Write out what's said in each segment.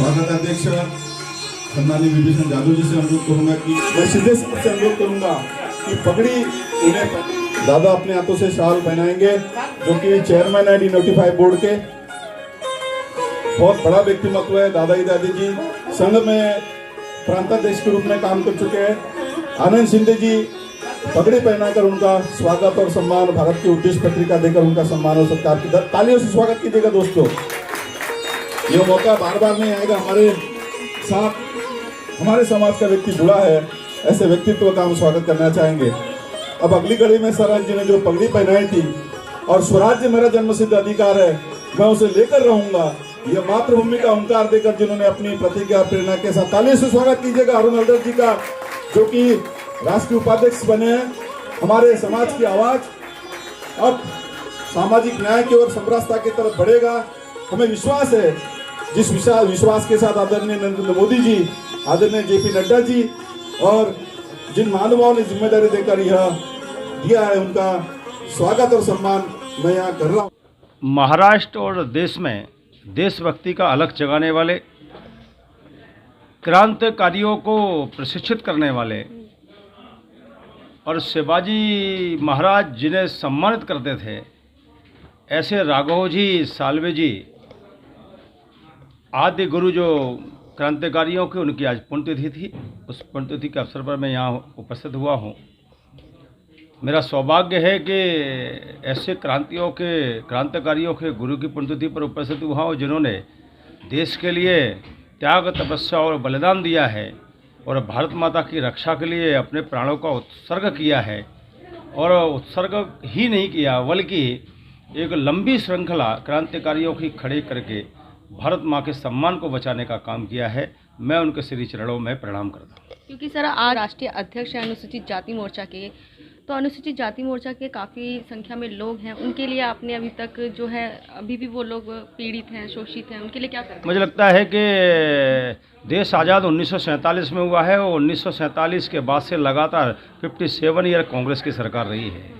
स्वागत अध्यक्ष सम्मानित विभीषण जादव जी से अनुरोध करूंगा कि मैं सीधे से अनुरोध करूंगा कि पगड़ी उन्हें दादा अपने हाथों से शाल पहनाएंगे, जो कि चेयरमैन है डिनोटिफाई बोर्ड के। बहुत बड़ा व्यक्तिमत्व है दादाजी दादी जी, संघ में प्रांताध्यक्ष के रूप में काम कर चुके हैं। आनंद शिंदे जी पगड़ी पहनाकर उनका स्वागत और सम्मान, भारत की उद्देश्य पत्रिका देकर उनका सम्मान और सत्कार की तालियों से स्वागत कीजिएगा दोस्तों। ये मौका बार बार नहीं आएगा। हमारे साथ हमारे समाज का व्यक्ति जुड़ा है, ऐसे व्यक्तित्व का हम स्वागत करना चाहेंगे। अब अगली कड़ी में सरन जी ने जो पगड़ी पहनाई थी और स्वराज्य मेरा जन्मसिद्ध अधिकार है, मैं उसे लेकर रहूंगा, यह मातृभूमि का ओंकार देकर जिन्होंने अपनी प्रतिज्ञा प्रेरणा के साथ तालियों से स्वागत कीजिएगा अरुण हल्दर जी का, जो कि राष्ट्रीय उपाध्यक्ष बने हैं। हमारे समाज की आवाज अब सामाजिक न्याय की ओर समरसता की तरफ बढ़ेगा, हमें विश्वास है। जिस विश्वास के साथ आदरणीय नरेंद्र मोदी जी, आदरणीय जेपी नड्डा जी और जिन महानुभावों ने जिम्मेदारी देकर यह दिया है, उनका स्वागत और सम्मान मैं यहाँ कर रहा हूँ। महाराष्ट्र और देश में देशभक्ति का अलख जगाने वाले, क्रांतिकारियों को प्रशिक्षित करने वाले और शिवाजी महाराज जिन्हें सम्मानित करते थे, ऐसे राघव जी, साल्वे जी आदि गुरु जो क्रांतिकारियों की, उनकी आज पुण्यतिथि थी। उस पुण्यतिथि के अवसर पर मैं यहाँ उपस्थित हुआ हूँ। मेरा सौभाग्य है कि ऐसे क्रांतिकारियों के गुरु की पुण्यतिथि पर उपस्थित हुआ हूँ, जिन्होंने देश के लिए त्याग, तपस्या और बलिदान दिया है और भारत माता की रक्षा के लिए अपने प्राणों का उत्सर्ग किया है। और उत्सर्ग ही नहीं किया, बल्कि एक लंबी श्रृंखला क्रांतिकारियों की खड़े करके भारत माँ के सम्मान को बचाने का काम किया है। मैं उनके श्री चरणों में प्रणाम करता हूँ। क्योंकि सर आज राष्ट्रीय अध्यक्ष हैं अनुसूचित जाति मोर्चा के, तो अनुसूचित जाति मोर्चा के काफ़ी संख्या में लोग हैं, उनके लिए आपने अभी तक जो है, अभी भी वो लोग पीड़ित हैं, शोषित हैं, उनके लिए क्या करते हैं? मुझे लगता है कि देश आज़ाद 1947 में हुआ है और 1947 के बाद से लगातार 57 ईयर कांग्रेस की सरकार रही है।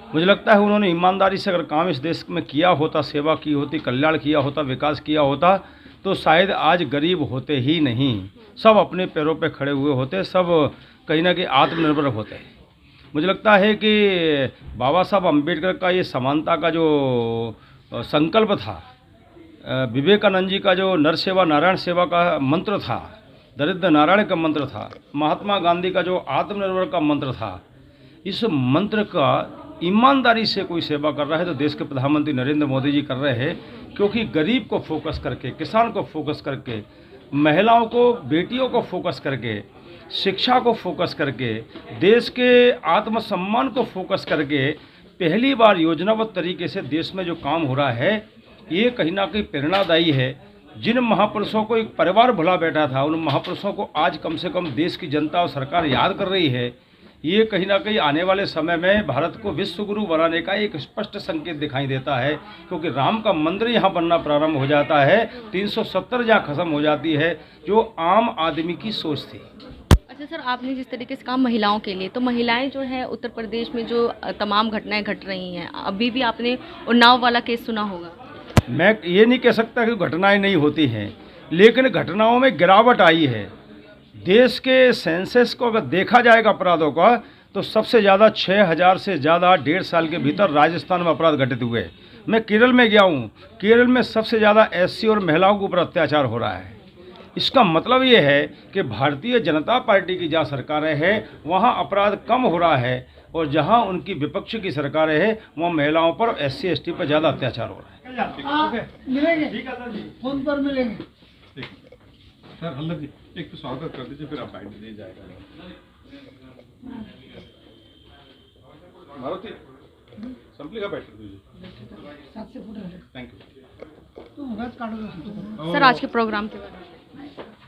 मुझे लगता है उन्होंने ईमानदारी से अगर काम इस देश में किया होता, सेवा की होती, कल्याण किया होता, विकास किया होता, तो शायद आज गरीब होते ही नहीं, सब अपने पैरों पे खड़े हुए होते, सब कहीं ना कहीं आत्मनिर्भर होते। मुझे लगता है कि बाबा साहब अम्बेडकर का ये समानता का जो संकल्प था, विवेकानंद जी का जो नर सेवा नारायण सेवा का मंत्र था, दरिद्र नारायण का मंत्र था, महात्मा गांधी का जो आत्मनिर्भर का मंत्र था, इस मंत्र का ईमानदारी से कोई सेवा कर रहा है तो देश के प्रधानमंत्री नरेंद्र मोदी जी कर रहे हैं। क्योंकि गरीब को फोकस करके, किसान को फोकस करके, महिलाओं को, बेटियों को फोकस करके, शिक्षा को फोकस करके, देश के आत्मसम्मान को फोकस करके पहली बार योजनाबद्ध तरीके से देश में जो काम हो रहा है, ये कहीं ना कहीं प्रेरणादायी है। जिन महापुरुषों को एक परिवार भुला बैठा था, उन महापुरुषों को आज कम से कम देश की जनता और सरकार याद कर रही है। ये कहीं ना कहीं आने वाले समय में भारत को विश्व गुरु बनाने का एक स्पष्ट संकेत दिखाई देता है। क्योंकि राम का मंदिर यहाँ बनना प्रारंभ हो जाता है, 370 जहाँ खत्म हो जाती है, जो आम आदमी की सोच थी। अच्छा सर, आपने जिस तरीके से कहा महिलाओं के लिए, तो महिलाएं जो है उत्तर प्रदेश में जो तमाम घटनाएं घट रही हैं, अभी भी आपने उन्नाव वाला केस सुना होगा। मैं ये नहीं कह सकता कि घटनाएं नहीं होती हैं, लेकिन घटनाओं में गिरावट आई है। देश के सेंसस को अगर देखा जाएगा अपराधों का, तो सबसे ज़्यादा 6000 से ज़्यादा 1.5 साल के भीतर राजस्थान में अपराध घटित हुए। मैं केरल में गया हूँ, केरल में सबसे ज़्यादा एससी और महिलाओं के ऊपर अत्याचार हो रहा है। इसका मतलब ये है कि भारतीय जनता पार्टी की जहाँ सरकारें हैं, वहाँ अपराध कम हो रहा है, और जहाँ उनकी विपक्ष की सरकारें हैं, वहाँ महिलाओं पर, SC ST पर ज़्यादा अत्याचार हो रहा है। मिलेंगे फोन पर मिलेंगे। सर हल्दर जी एक तो स्वागत कर दीजिए, फिर आप बाइट दे जाएगा। मारुति संपली का बाइट कर दीजिए। Thank you. सर आज के प्रोग्राम के बारे में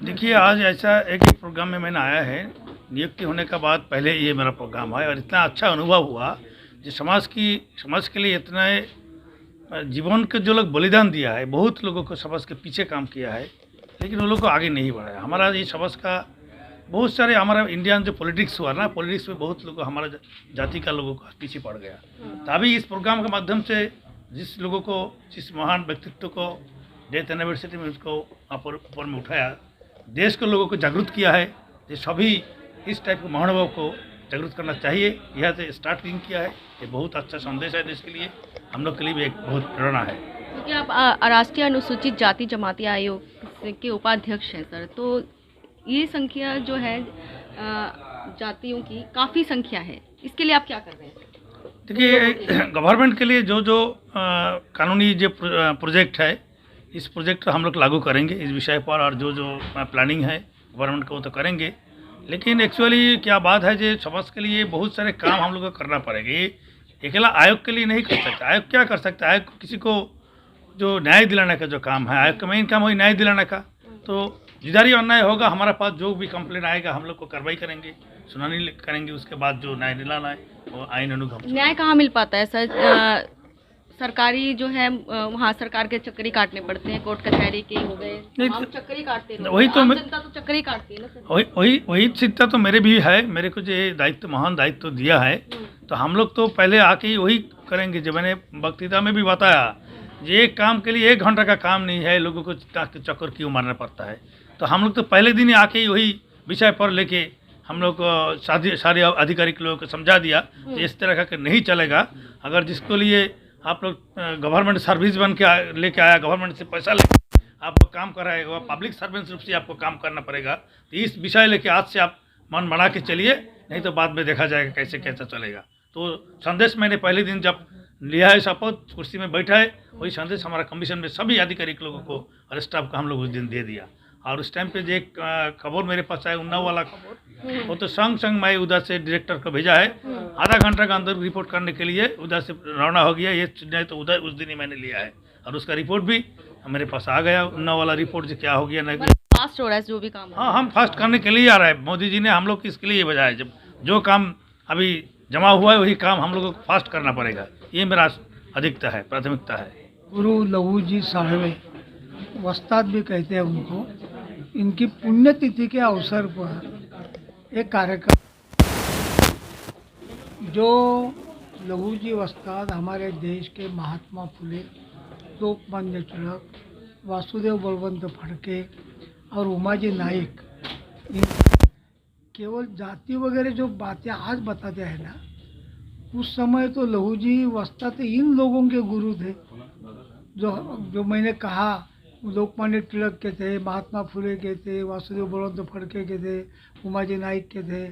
देखिए, आज ऐसा एक ही प्रोग्राम में मैंने आया है, नियुक्ति होने के बाद पहले ये मेरा प्रोग्राम है, और इतना अच्छा अनुभव हुआ जो समाज के लिए इतना जीवन के जो लोग बलिदान दिया है, बहुत लोगों को समाज के पीछे काम किया है, लेकिन वो लोग को आगे नहीं बढ़ाया। हमारा ये समाज का बहुत सारे, हमारा इंडियन जो पॉलिटिक्स हुआ ना, पॉलिटिक्स में बहुत लोगों, हमारा जाति का लोगों का पीछे पड़ गया। तो अभी इस प्रोग्राम के माध्यम से जिस लोगों को, जिस महान व्यक्तित्व को डेथ एनिवर्सरी में उसको ऊपर में उठाया, देश के लोगों को जागरूक किया है कि सभी इस टाइप के महानुभाव को जागरूक करना चाहिए। यह से स्टार्टिंग किया है, ये बहुत अच्छा संदेश है देश के लिए, हम लोग के लिए भी एक बहुत प्रेरणा है। क्योंकि आप राष्ट्रीय अनुसूचित जाति जमाती आयोग के उपाध्यक्ष हैं सर, तो ये संख्या जो है जातियों की काफ़ी संख्या है, इसके लिए आप क्या कर रहे हैं? देखिए, गवर्नमेंट के लिए जो जो कानूनी जो प्रोजेक्ट है, इस प्रोजेक्ट को हम लोग लागू करेंगे इस विषय पर, और जो जो प्लानिंग है गवर्नमेंट को तो करेंगे। लेकिन एक्चुअली क्या बात है, जो समाज के लिए बहुत सारे काम हम लोग को करना पड़ेगा। ये अकेला आयोग के लिए नहीं कर सकता। आयोग क्या कर सकता है? आयोग किसी को जो न्याय दिलाने का जो काम है, आयोग का मेन काम वही न्याय दिलाने का। तो जिधर अन्याय होगा, हमारे पास जो भी कंप्लेंट आएगा हम लोग को कार्रवाई करेंगे, सुनानी करेंगे, उसके बाद जो न्याय दिलाना है वो आइन अनुगम। न्याय कहाँ मिल पाता है सर? सरकारी जो है वहाँ सरकार के चक्कर ही काटने पड़ते हैं, कोर्ट कचहरी के हो गए, हम चक्कर ही काटते हैं। वही तो जनता तो चक्कर ही काटती है ना सर। वही चिंता तो मेरे भी है। मेरे को जो दायित्व, महान दायित्व दिया है, तो हम लोग तो पहले आके ही वही करेंगे। जो मैंने वक्तृता में भी बताया, ये एक काम के लिए 1 घंटा का काम नहीं है, लोगों को चक्कर क्यों मारना पड़ता है। तो हम लोग तो पहले दिन ही आके ही वही विषय पर लेके हम लोग सारे अधिकारी लोगों को समझा दिया कि इस तरह का नहीं चलेगा। अगर जिसको लिए आप लोग गवर्नमेंट सर्विस बन के लेके आया, गवर्नमेंट से पैसा लेके आपको काम कराएगा, पब्लिक सर्वेंट रूप से आपको काम करना पड़ेगा। तो इस विषय लेके आज से आप मन बना के चलिए, नहीं तो बाद में देखा जाएगा कैसे कैसा चलेगा। तो संदेश मैंने पहले दिन जब लिया है, शपथ कुर्सी में बैठा है, वही संदेश हमारा कमीशन में सभी अधिकारी लोगों को और स्टाफ को हम लोग उस दिन दे दिया। और उस टाइम पे जो एक खबर मेरे पास आया, उन्नाव वाला खबर, वो तो संग मैं उधर से डायरेक्टर को भेजा है, आधा घंटा के अंदर रिपोर्ट करने के लिए उधर से रवाना हो गया। ये नहीं तो उधर उस दिन ही मैंने लिया है, और उसका रिपोर्ट भी मेरे पास आ गया। उन्नाव वाला रिपोर्ट जो क्या हो गया नहीं, फास्ट हो रहा है जो भी काम। हाँ, हम फास्ट करने के लिए आ रहे हैं। मोदी जी ने हम लोग इसके लिए भेजा है, जब जो काम अभी जमा हुआ है वही काम हम लोग को फास्ट करना पड़ेगा। ये मेरा अधिकता है, प्राथमिकता है। गुरु लहू जी साळवे, वस्ताद भी कहते हैं उनको, इनकी पुण्यतिथि के अवसर पर एक कार्यक्रम, जो लहू जी वस्ताद हमारे देश के महात्मा फुले, लोकमान्य तिलक, वासुदेव बलवंत फड़के और उमाजी नाइक, केवल जाति वगैरह जो बातें आज बताते हैं ना, उस समय तो लहू जी वस्ताद इन लोगों के गुरु थे। जो मैंने कहा, लोकमान्य तिलक के थे, महात्मा फुले के थे, वासुदेव बलवंत फड़के के थे, उमाजी नाइक के थे।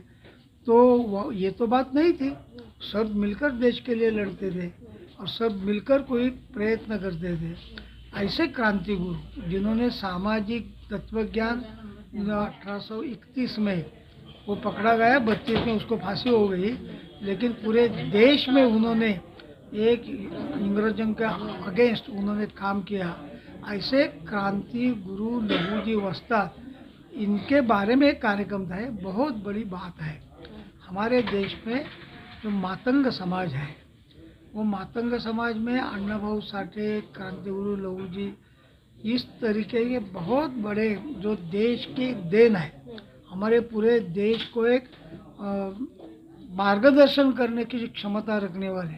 तो ये तो बात नहीं थी, सब मिलकर देश के लिए लड़ते थे और सब मिलकर कोई प्रयत्न करते थे। ऐसे क्रांति गुरु जिन्होंने सामाजिक तत्वज्ञान 1831 में वो पकड़ा गया, 32 में उसको फांसी हो गई, लेकिन पूरे देश में उन्होंने एक इंग्रजों के अगेंस्ट उन्होंने काम किया। ऐसे क्रांति गुरु लहू जी वस्ताद, इनके बारे में एक कार्यक्रम था। बहुत बड़ी बात है हमारे देश में जो मातंग समाज है, वो मातंग समाज में अण्णाभाऊ साठे, क्रांति गुरु लहू जी, इस तरीके के बहुत बड़े जो देश की देन है, हमारे पूरे देश को एक मार्गदर्शन करने की क्षमता रखने वाले,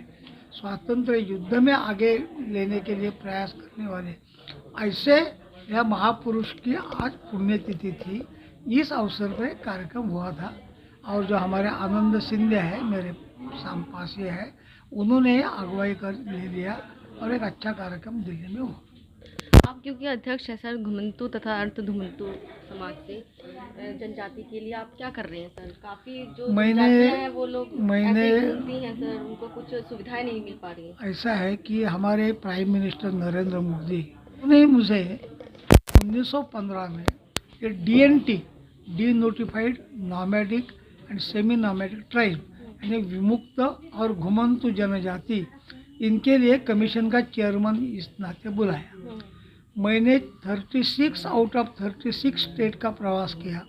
स्वातंत्र युद्ध में आगे लेने के लिए प्रयास करने वाले, ऐसे यह महापुरुष की आज पुण्यतिथि थी। इस अवसर पर कार्यक्रम हुआ था, और जो हमारे आनंद सिंधे है, मेरे पास ये है, उन्होंने अगुवाई कर ले लिया और एक अच्छा कार्यक्रम दिल्ली में हुआ। आप क्योंकि अध्यक्ष हैं सर घुमंतु तथा अर्ध घुमंतु समाज से, जनजाति के लिए आप क्या कर रहे हैं सर? काफ़ी जो जनजातियां हैं वो लोग ऐसे घूमती हैं सर, उनको कुछ सुविधाएं नहीं मिल पा रही हैं। ऐसा है कि हमारे प्राइम मिनिस्टर नरेंद्र मोदी ने मुझे 1915 में ये DNT, D notified nomadic and semi nomadic tribe, यानी विमुक्त और घुमंतु जनजाति, इनके लिए कमीशन का चेयरमैन इस नाते बुलाया। मैंने 36 आउट ऑफ 36 स्टेट का प्रवास किया,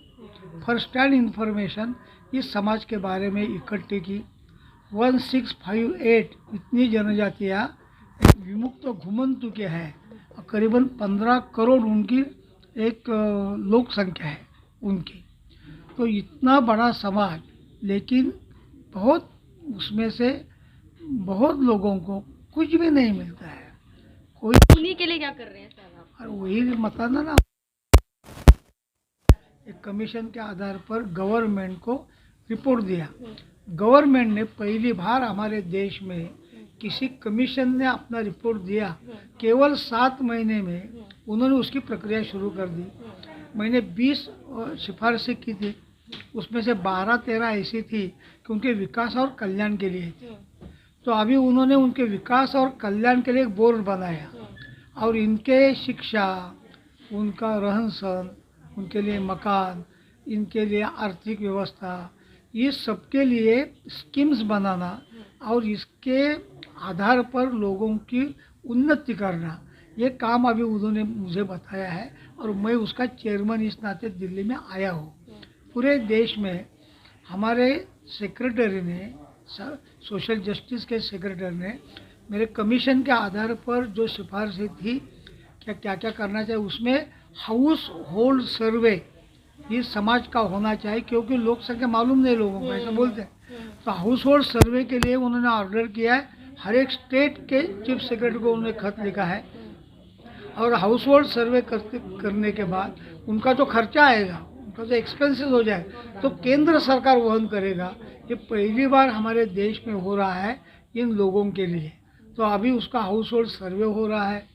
फर्स्ट हैंड इंफॉर्मेशन इस समाज के बारे में इकट्ठी की। 1658 इतनी जनजातियाँ विमुक्त घुमंतु के हैं, करीबन 15 करोड़ उनकी एक लोक संख्या है उनकी। तो इतना बड़ा समाज, लेकिन बहुत उसमें से बहुत लोगों को कुछ भी नहीं मिलता है। कोई उन्हीं के लिए क्या कर रहे हैं सर आप? और वही बताना ना, एक कमीशन के आधार पर गवर्नमेंट को रिपोर्ट दिया। गवर्नमेंट ने पहली बार हमारे देश में किसी कमीशन ने अपना रिपोर्ट दिया, केवल 7 महीने में उन्होंने उसकी प्रक्रिया शुरू कर दी। मैंने 20 सिफारिशें की थी, उसमें से 12-13 ऐसी थी कि उनके विकास और कल्याण के लिए थी। तो अभी उन्होंने उनके विकास और कल्याण के लिए एक बोर्ड बनाया और इनके शिक्षा, उनका रहन सहन, उनके लिए मकान, इनके लिए आर्थिक व्यवस्था, ये सबके लिए स्कीम्स बनाना और इसके आधार पर लोगों की उन्नति करना, ये काम अभी उन्होंने मुझे बताया है और मैं उसका चेयरमैन इस नाते दिल्ली में आया हूँ। पूरे देश में हमारे सेक्रेटरी ने, सोशल जस्टिस के सेक्रेटरी ने मेरे कमीशन के आधार पर जो सिफारिशें थी क्या क्या करना चाहिए, उसमें हाउस होल्ड सर्वे ये समाज का होना चाहिए, क्योंकि लोक संख्या मालूम नहीं लोगों को, ऐसा बोलते हैं। तो हाउस होल्ड सर्वे के लिए उन्होंने ऑर्डर किया है। हर एक स्टेट के चीफ सेक्रेटरी को उन्होंने खत लिखा है और हाउस होल्ड सर्वे करने के बाद उनका जो खर्चा आएगा, उनका जो एक्सपेंसेस हो जाए, तो केंद्र सरकार वहन करेगा। ये पहली बार हमारे देश में हो रहा है इन लोगों के लिए। तो अभी उसका हाउस होल्ड सर्वे हो रहा है।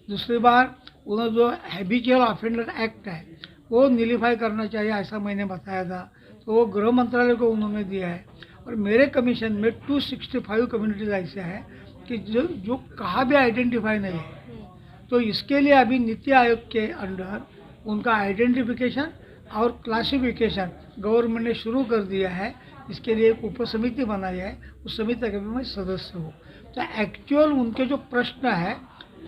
दूसरी बार उन्होंने जो हैबिचुअल ऑफेंडर एक्ट है वो निलिफाई करना चाहिए, ऐसा मैंने बताया था, तो वो गृह मंत्रालय को उन्होंने दिया है। और मेरे कमीशन में 265 कम्युनिटीज ऐसे हैं कि जो कहाँ भी आइडेंटिफाई नहीं है। तो इसके लिए अभी नीति आयोग के अंडर उनका आइडेंटिफिकेशन और क्लासिफिकेशन गवर्नमेंट ने शुरू कर दिया है। इसके लिए एक उप समिति बनाई है, उस समिति का भी मैं सदस्य हूँ। तो एक्चुअल उनके जो प्रश्न है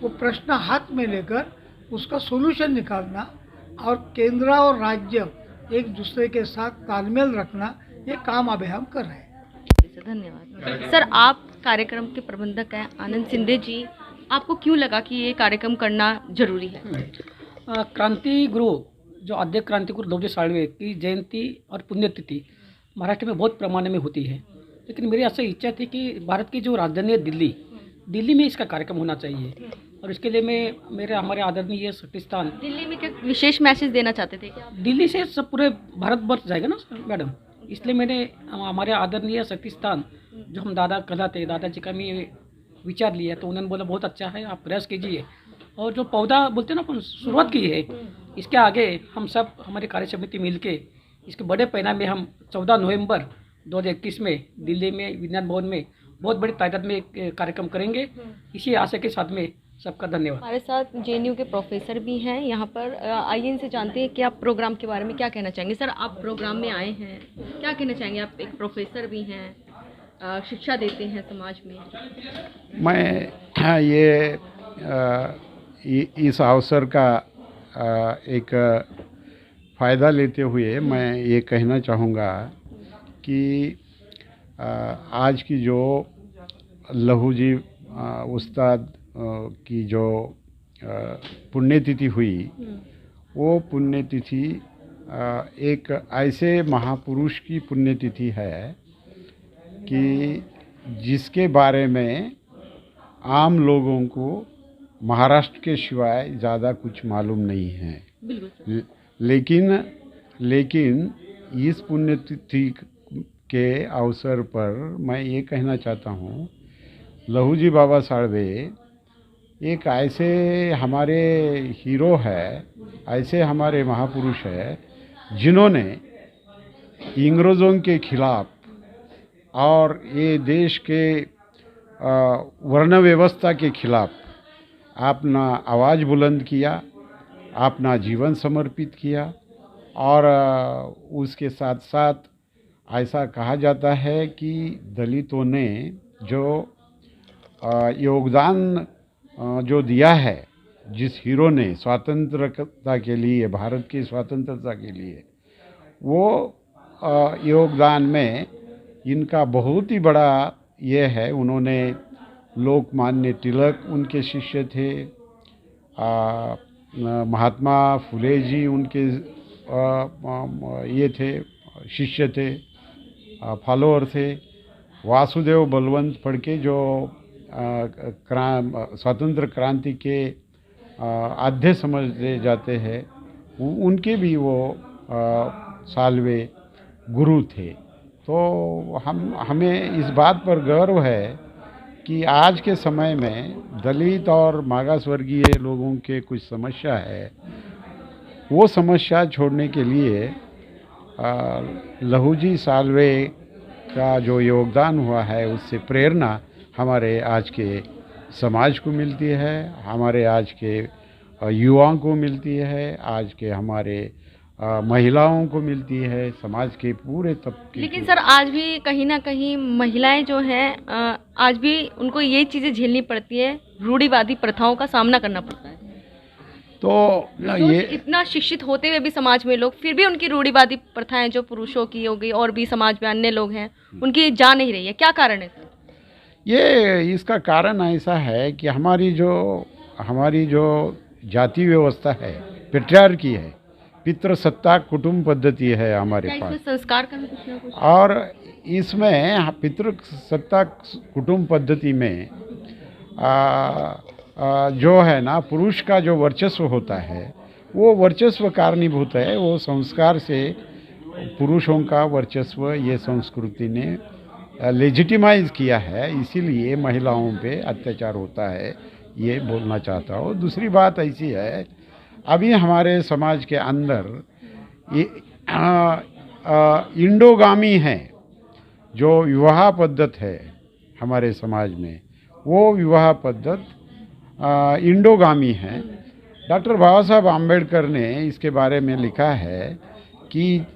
वो प्रश्न हाथ में लेकर उसका सोल्यूशन निकालना और केंद्र और राज्य एक दूसरे के साथ तालमेल रखना, ये काम अभी हम कर रहे हैं। धन्यवाद सर। आप कार्यक्रम के प्रबंधक हैं आनंद सिंधे जी, आपको क्यों लगा कि ये कार्यक्रम करना जरूरी है? क्रांति गुरु जो आद्य क्रांति गुरु लहुजी साळवे की जयंती और पुण्यतिथि महाराष्ट्र में बहुत पैमाने में होती है, लेकिन मेरी ऐसा इच्छा थी कि भारत की जो राजधानी है दिल्ली में इसका कार्यक्रम होना चाहिए। और इसके लिए मैं हमारे आदरणीय शक्तिस्थान दिल्ली में क्या विशेष मैसेज देना चाहते थे क्या? दिल्ली से सब पूरे भारत वर्ष जाएगा ना मैडम, इसलिए मैंने हमारे आदरणीय शक्तिस्थान जो हम दादा कहलाते, दादाजी का मैं विचार लिया, तो उन्होंने बोला बहुत अच्छा है, आप प्रयास कीजिए। और जो पौधा बोलते हैं ना, अपन शुरुआत की है, इसके आगे हम सब हमारी कार्य समिति मिलके इसके बड़े पैमाने में हम 14 नवंबर 2021 में दिल्ली में विज्ञान भवन में बहुत बड़ी तादाद में कार्यक्रम करेंगे। इसी आशा के साथ में सबका धन्यवाद। हमारे साथ जेएनयू के प्रोफेसर भी हैं यहाँ पर, आइए इनसे जानते हैं कि आप प्रोग्राम के बारे में क्या कहना चाहेंगे। सर, आप प्रोग्राम में आए हैं, क्या कहना चाहेंगे? आप एक प्रोफेसर भी हैं, शिक्षा देते हैं समाज में। मैं इस अवसर का एक फ़ायदा लेते हुए मैं ये कहना चाहूँगा कि आज की जो लहूजी उस्ताद की जो पुण्यतिथि हुई, वो पुण्यतिथि एक ऐसे महापुरुष की पुण्यतिथि है कि जिसके बारे में आम लोगों को महाराष्ट्र के सिवाय ज़्यादा कुछ मालूम नहीं है। लेकिन इस पुण्यतिथि के अवसर पर मैं ये कहना चाहता हूँ, लहूजी बाबा साळवे एक ऐसे हमारे हीरो है, ऐसे हमारे महापुरुष है जिन्होंने इंग्रेज़ों के खिलाफ और ये देश के वर्ण व्यवस्था के खिलाफ अपना आवाज़ बुलंद किया, अपना जीवन समर्पित किया। और उसके साथ साथ ऐसा कहा जाता है कि दलितों ने जो योगदान जो दिया है, जिस हीरो ने स्वतंत्रता के लिए, भारत की स्वतंत्रता के लिए, वो योगदान में इनका बहुत ही बड़ा ये है। उन्होंने लोकमान्य तिलक उनके शिष्य थे, महात्मा फुले जी उनके ये थे, शिष्य थे, फॉलोअर थे। वासुदेव बलवंत फड़के जो स्वतंत्र क्रांति के आधे समझे जाते हैं, उनके भी वो साल्वे गुरु थे। तो हमें इस बात पर गर्व है कि आज के समय में दलित और मागास वर्गीय लोगों के कुछ समस्या है, वो समस्या छोड़ने के लिए लहूजी साल्वे का जो योगदान हुआ है, उससे प्रेरणा हमारे आज के समाज को मिलती है, हमारे आज के युवाओं को मिलती है, आज के हमारे महिलाओं को मिलती है, समाज के पूरे तबके। लेकिन सर आज भी कहीं ना कहीं महिलाएं जो हैं आज भी उनको ये चीज़ें झेलनी पड़ती है, रूढ़िवादी प्रथाओं का सामना करना पड़ता है। तो ये इतना शिक्षित होते हुए भी समाज में लोग फिर भी उनकी रूढ़िवादी प्रथाएं जो पुरुषों की हो गई और भी समाज में अन्य लोग हैं उनकी जा नहीं रही है, क्या कारण है सर? ये इसका कारण ऐसा है कि हमारी जो जाति व्यवस्था है, पेट्रियार्की है, पितृसत्ताक कुटुंब पद्धति है हमारे क्या पास। इसमें संस्कार का भी कुछ ना कुछ? और इसमें पितृसत्ताक कुटुंब पद्धति में जो है ना, पुरुष का जो वर्चस्व होता है वो वर्चस्व कारणीभूत है। वो संस्कार से पुरुषों का वर्चस्व ये संस्कृति ने लेजिटिमाइज किया है, इसीलिए महिलाओं पे अत्याचार होता है, ये बोलना चाहता हूँ। दूसरी बात ऐसी है, अभी हमारे समाज के अंदर ये इंडोगामी है, जो विवाह पद्धत है हमारे समाज में, वो विवाह पद्धत इंडोगामी है। डॉक्टर बाबा साहब आम्बेडकर ने इसके बारे में लिखा है कि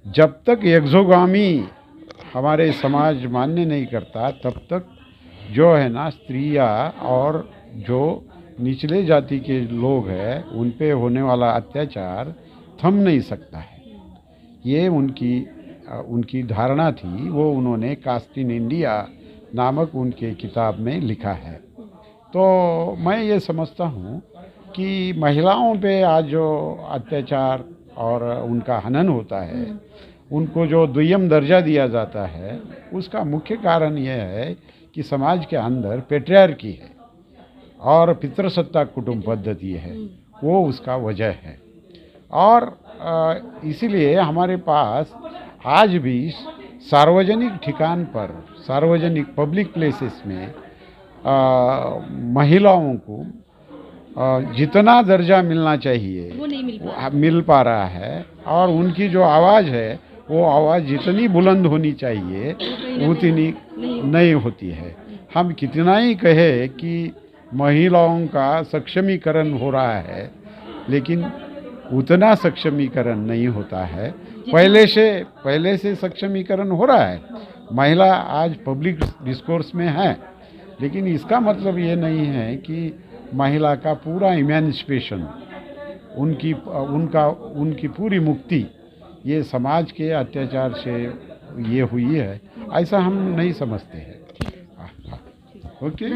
जब तक एक्सोगामी हमारे समाज मान्य नहीं करता, तब तक जो है ना, स्त्रियां और जो निचले जाति के लोग हैं उन पे होने वाला अत्याचार थम नहीं सकता है। ये उनकी धारणा थी, वो उन्होंने कास्ट इन इंडिया नामक उनके किताब में लिखा है। तो मैं ये समझता हूँ कि महिलाओं पे आज जो अत्याचार और उनका हनन होता है, उनको जो दुय्यम दर्जा दिया जाता है, उसका मुख्य कारण यह है कि समाज के अंदर पेट्रियार्की है और पितृसत्ताक कुटुंब पद्धति है, वो उसका वजह है। और इसीलिए हमारे पास आज भी सार्वजनिक ठिकान पर, सार्वजनिक पब्लिक प्लेसेस में महिलाओं को जितना दर्जा मिलना चाहिए वो नहीं मिल पा रहा है, और उनकी जो आवाज़ है वो आवाज़ जितनी बुलंद होनी चाहिए उतनी नहीं होती है। हम कितना ही कहे कि महिलाओं का सक्षमीकरण हो रहा है, लेकिन उतना सक्षमीकरण नहीं होता है। पहले से सक्षमीकरण हो रहा है, महिला आज पब्लिक डिस्कोर्स में है, लेकिन इसका मतलब ये नहीं है कि महिला का पूरा इमेंसिपेशन, उनकी पूरी मुक्ति ये समाज के अत्याचार से ये हुई है, ऐसा हम नहीं समझते हैं। ओके।